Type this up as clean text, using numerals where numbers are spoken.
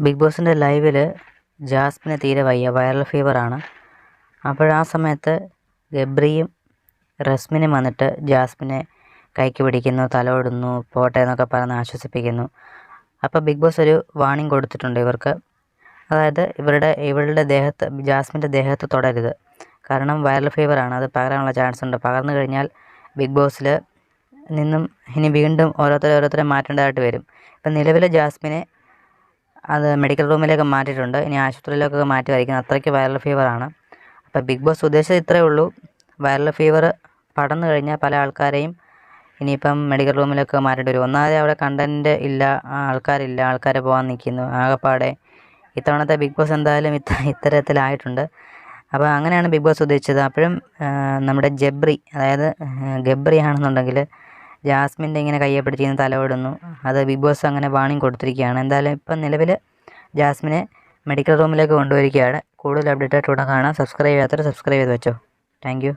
Big ബോസിൻ്റെ ലൈവിൽ ജാസ്മിന് തീരെ വയ്യ, വൈറൽ ഫീവറാണ്. ആ സമയത്ത് ഗബ്രിയും റസ്മിനും വന്നിട്ട് ജാസ്മിനെ കൈക്ക് പിടിക്കുന്നു, തലോടുന്നു, പോട്ടെ എന്നൊക്കെ പറഞ്ഞ് ആശ്വസിപ്പിക്കുന്നു. അപ്പോൾ ബിഗ് ബോസ് ഒരു വാർണിംഗ് കൊടുത്തിട്ടുണ്ട് ഇവർക്ക്. അതായത് ഇവളുടെ ദേഹത്ത്, ജാസ്മിൻ്റെ ദേഹത്ത് തൊടരുത്. കാരണം വൈറൽ ഫീവറാണ്, അത് പകരാനുള്ള ചാൻസ് ഉണ്ട്. പകർന്നു കഴിഞ്ഞാൽ ബിഗ് ബോസിൽ നിന്നും ഇനി വീണ്ടും ഓരോരുത്തരെ മാറ്റേണ്ടതായിട്ട് വരും. ഇപ്പം നിലവിലെ ജാസ്മിനെ അത് മെഡിക്കൽ റൂമിലേക്ക് മാറ്റിയിട്ടുണ്ട്. ഇനി ആശുപത്രിയിലേക്കൊക്കെ മാറ്റുമായിരിക്കും, അത്രയ്ക്ക് വൈറൽ ഫീവറാണ്. അപ്പോൾ ബിഗ് ബോസ് ഉദ്ദേശിച്ചത് ഇത്രയേ ഉള്ളൂ, വൈറൽ ഫീവർ പടർന്നു കഴിഞ്ഞാൽ പല ആൾക്കാരെയും ഇനിയിപ്പം മെഡിക്കൽ റൂമിലൊക്കെ മാറ്റേണ്ടി വരും. ഒന്നാമത് അവിടെ കണ്ടൻറ്റ് ഇല്ല, ആൾക്കാർ പോകാൻ നിൽക്കുന്നു. ആകെപ്പാടെ ഇത്തവണത്തെ ബിഗ് ബോസ് എന്തായാലും ഇത്തരത്തിലായിട്ടുണ്ട്. അപ്പോൾ അങ്ങനെയാണ് ബിഗ് ബോസ് ഉദ്ദേശിച്ചത്. അപ്പോഴും നമ്മുടെ ഗബ്രി ആണെന്നുണ്ടെങ്കിൽ ജാസ്മിൻ്റെ ഇങ്ങനെ കയ്യെ പിടിച്ചിരുന്ന് തലവിടുന്നു. അത് ബിഗ് ബോസ് അങ്ങനെ വാർണിംഗ് കൊടുത്തിരിക്കുകയാണ്. എന്തായാലും ഇപ്പം നിലവിൽ ജാസ്മിനെ മെഡിക്കൽ റൂമിലേക്ക് കൊണ്ടുപോയിരിക്കുകയാണ്. കൂടുതൽ അപ്ഡേറ്റ് ആയിട്ട് ഉടൻ കാണാം. സബ്സ്ക്രൈബ് ചെയ്യാത്തവർ സബ്സ്ക്രൈബ് ചെയ്ത് വെച്ചോ. Thank you.